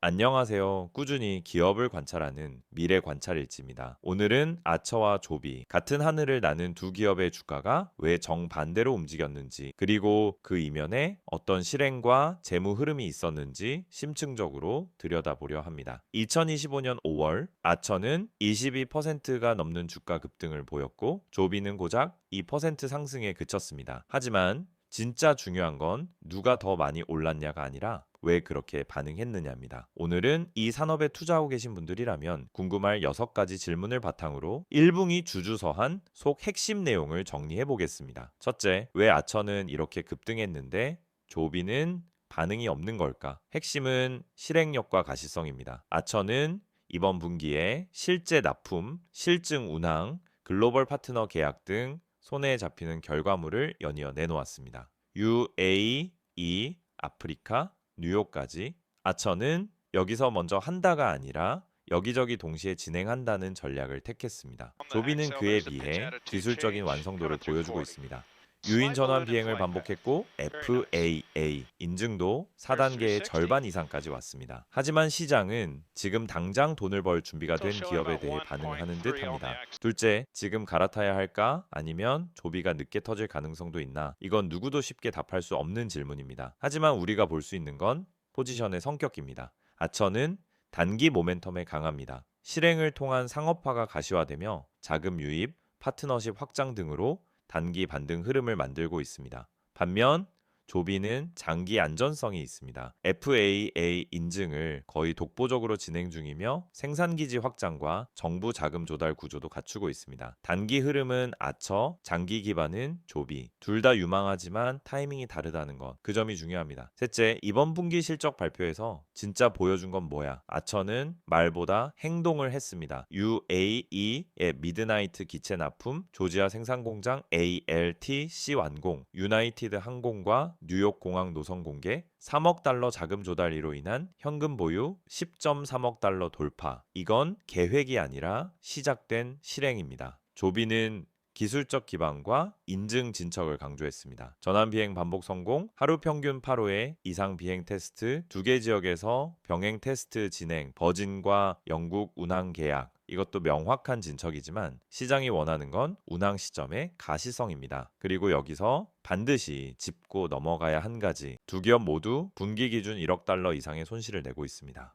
안녕하세요. 꾸준히 기업을 관찰하는 미래 관찰일지입니다. 오늘은 아처와 조비, 같은 하늘을 나는 두 기업의 주가가 왜 정반대로 움직였는지, 그리고 그 이면에 어떤 실행과 재무 흐름이 있었는지 심층적으로 들여다보려 합니다. 2025년 5월, 아처는 22%가 넘는 주가 급등을 보였고, 조비는 고작 2% 상승에 그쳤습니다. 하지만 진짜 중요한 건 누가 더 많이 올랐냐가 아니라 왜 그렇게 반응했느냐입니다. 오늘은 이 산업에 투자하고 계신 분들이라면 궁금할 6가지 질문을 바탕으로 1분기 주주서한 속 핵심 내용을 정리해 보겠습니다. 첫째, 왜 아처는 이렇게 급등했는데 조비는 반응이 없는 걸까? 핵심은 실행력과 가시성입니다. 아처는 이번 분기에 실제 납품, 실증 운항, 글로벌 파트너 계약 등 손에 잡히는 결과물을 연이어 내놓았습니다. UAE, 아프리카, 뉴욕까지. 아처는 여기서 먼저 한다가 아니라 여기저기 동시에 진행한다는 전략을 택했습니다. 조비는 그에 비해 기술적인 완성도를 보여주고 있습니다. 유인 전환 비행을 반복했고 FAA 인증도 4단계의 절반 이상까지 왔습니다. 하지만 시장은 지금 당장 돈을 벌 준비가 된 기업에 대해 반응하는 듯합니다. 둘째, 지금 갈아타야 할까? 아니면 조비가 늦게 터질 가능성도 있나? 이건 누구도 쉽게 답할 수 없는 질문입니다. 하지만 우리가 볼 수 있는 건 포지션의 성격입니다. 아처는 단기 모멘텀에 강합니다. 실행을 통한 상업화가 가시화되며 자금 유입, 파트너십 확장 등으로 단기 반등 흐름을 만들고 있습니다. 반면 조비는 장기 안전성이 있습니다. FAA 인증을 거의 독보적으로 진행 중이며 생산기지 확장과 정부 자금 조달 구조도 갖추고 있습니다. 단기 흐름은 아처, 장기 기반은 조비. 둘 다 유망하지만 타이밍이 다르다는 것. 그 점이 중요합니다. 셋째, 이번 분기 실적 발표에서 진짜 보여준 건 뭐야? 아처는 말보다 행동을 했습니다. UAE의 미드나이트 기체 납품, 조지아 생산공장 ALTC 완공, 유나이티드 항공과 뉴욕 공항 노선 공개, 3억 달러 자금 조달으로 인한 현금 보유 10.3억 달러 돌파. 이건 계획이 아니라 시작된 실행입니다. 조비는 기술적 기반과 인증 진척을 강조했습니다. 전환 비행 반복 성공, 하루 평균 8호의 이상 비행 테스트, 2개 지역에서 병행 테스트 진행, 버진과 영국 운항 계약, 이것도 명확한 진척이지만 시장이 원하는 건 운항 시점의 가시성입니다. 그리고 여기서 반드시 짚고 넘어가야 한 가지, 두 기업 모두 분기 기준 1억 달러 이상의 손실을 내고 있습니다.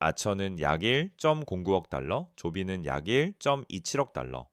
아처는 약 1.09억 달러, 조비는 약 1.27억 달러.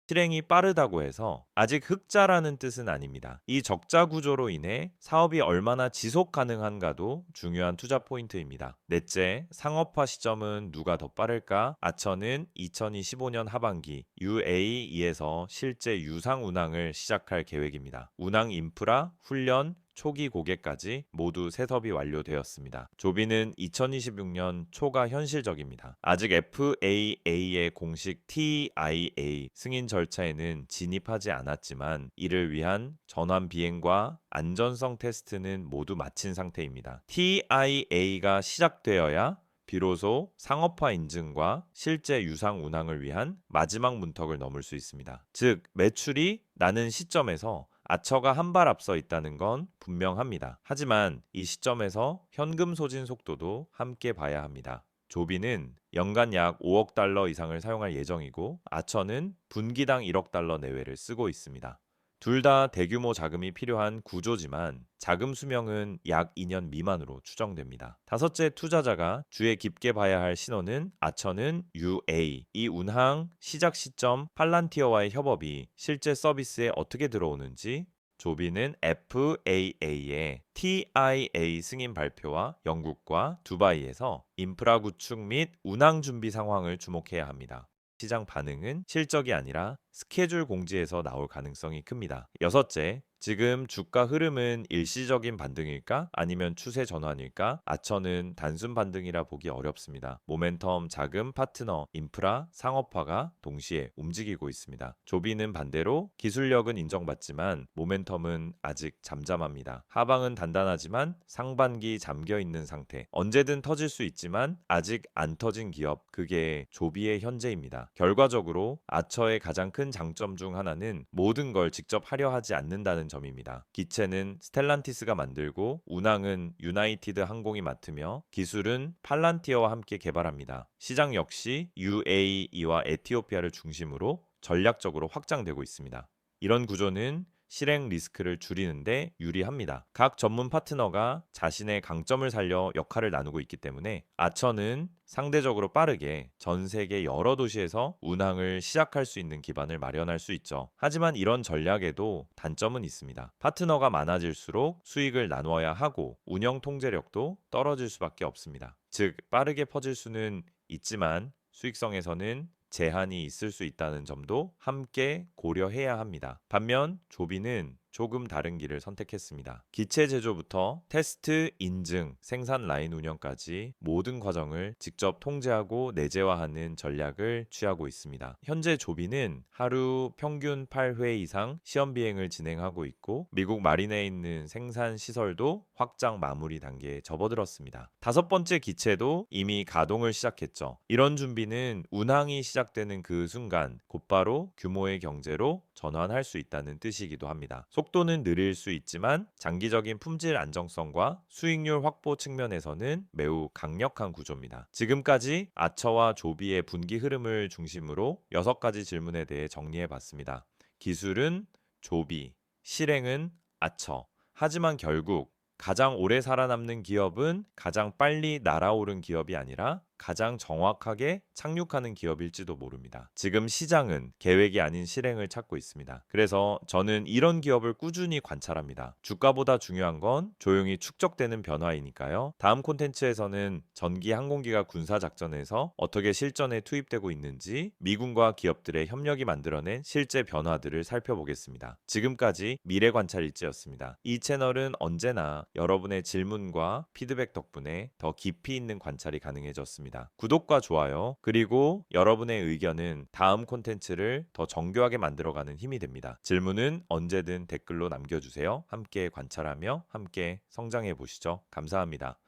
실행이 빠르다고 해서 아직 흑자라는 뜻은 아닙니다. 이 적자 구조로 인해 사업이 얼마나 지속 가능한가도 중요한 투자 포인트입니다. 넷째, 상업화 시점은 누가 더 빠를까? 아처는 2025년 하반기 UAE에서 실제 유상 운항을 시작할 계획입니다. 운항 인프라, 훈련, 초기 고객까지 모두 세섭이 완료되었습니다. 조비는 2026년 초가 현실적입니다. 아직 FAA의 공식 TIA 승인 절차에는 진입하지 않았지만 이를 위한 전환 비행과 안전성 테스트는 모두 마친 상태입니다. TIA가 시작되어야 비로소 상업화 인증과 실제 유상 운항을 위한 마지막 문턱을 넘을 수 있습니다. 즉, 매출이 나는 시점에서 아처가 한 발 앞서 있다는 건 분명합니다. 하지만 이 시점에서 현금 소진 속도도 함께 봐야 합니다. 조비는 연간 약 5억 달러 이상을 사용할 예정이고 아처는 분기당 1억 달러 내외를 쓰고 있습니다. 둘 다 대규모 자금이 필요한 구조지만 자금 수명은 약 2년 미만으로 추정됩니다. 다섯째, 투자자가 주의 깊게 봐야 할 신호는 아처는 UA, 이 운항 시작 시점 팔란티어와의 협업이 실제 서비스에 어떻게 들어오는지, 조비는 FAA의 TIA 승인 발표와 영국과 두바이에서 인프라 구축 및 운항 준비 상황을 주목해야 합니다. 시장 반응은 실적이 아니라 스케줄 공지에서 나올 가능성이 큽니다. 여섯째, 지금 주가 흐름은 일시적인 반등일까? 아니면 추세 전환일까? 아처는 단순 반등이라 보기 어렵습니다. 모멘텀, 자금, 파트너, 인프라, 상업화가 동시에 움직이고 있습니다. 조비는 반대로 기술력은 인정받지만 모멘텀은 아직 잠잠합니다. 하방은 단단하지만 상반기 잠겨 있는 상태. 언제든 터질 수 있지만 아직 안 터진 기업, 그게 조비의 현재입니다. 결과적으로 아처의 가장 큰 장점 중 하나는 모든 걸 직접 하려 하지 않는다는 점입니다. 기체는 스텔란티스가 만들고 운항은 유나이티드 항공이 맡으며 기술은 팔란티어와 함께 개발합니다. 시장 역시 UAE와 에티오피아를 중심으로 전략적으로 확장되고 있습니다. 이런 구조는 실행 리스크를 줄이는데 유리합니다. 각 전문 파트너가 자신의 강점을 살려 역할을 나누고 있기 때문에 아처는 상대적으로 빠르게 전 세계 여러 도시에서 운항을 시작할 수 있는 기반을 마련할 수 있죠. 하지만 이런 전략에도 단점은 있습니다. 파트너가 많아질수록 수익을 나누어야 하고 운영 통제력도 떨어질 수밖에 없습니다. 즉, 빠르게 퍼질 수는 있지만 수익성에서는 제한이 있을 수 있다는 점도 함께 고려해야 합니다. 반면 조비는 조금 다른 길을 선택했습니다. 기체 제조부터 테스트, 인증, 생산 라인 운영까지 모든 과정을 직접 통제하고 내재화하는 전략을 취하고 있습니다. 현재 조비는 하루 평균 8회 이상 시험 비행을 진행하고 있고 미국 마린에 있는 생산 시설도 확장 마무리 단계에 접어들었습니다. 다섯 번째 기체도 이미 가동을 시작했죠. 이런 준비는 운항이 시작되는 그 순간 곧바로 규모의 경제로 전환할 수 있다는 뜻이기도 합니다. 속도는 느릴 수 있지만 장기적인 품질 안정성과 수익률 확보 측면에서는 매우 강력한 구조입니다. 지금까지 아처와 조비의 분기 흐름을 중심으로 6가지 질문에 대해 정리해 봤습니다. 기술은 조비, 실행은 아처. 하지만 결국 가장 오래 살아남는 기업은 가장 빨리 날아오른 기업이 아니라 가장 정확하게 착륙하는 기업일지도 모릅니다. 지금 시장은 계획이 아닌 실행을 찾고 있습니다. 그래서 저는 이런 기업을 꾸준히 관찰합니다. 주가보다 중요한 건 조용히 축적되는 변화이니까요. 다음 콘텐츠에서는 전기 항공기가 군사작전에서 어떻게 실전에 투입되고 있는지 미군과 기업들의 협력이 만들어낸 실제 변화들을 살펴보겠습니다. 지금까지 미래관찰일지였습니다. 이 채널은 언제나 여러분의 질문과 피드백 덕분에 더 깊이 있는 관찰이 가능해졌습니다. 구독과 좋아요, 그리고 여러분의 의견은 다음 콘텐츠를 더 정교하게 만들어가는 힘이 됩니다. 질문은 언제든 댓글로 남겨주세요. 함께 관찰하며 함께 성장해 보시죠. 감사합니다.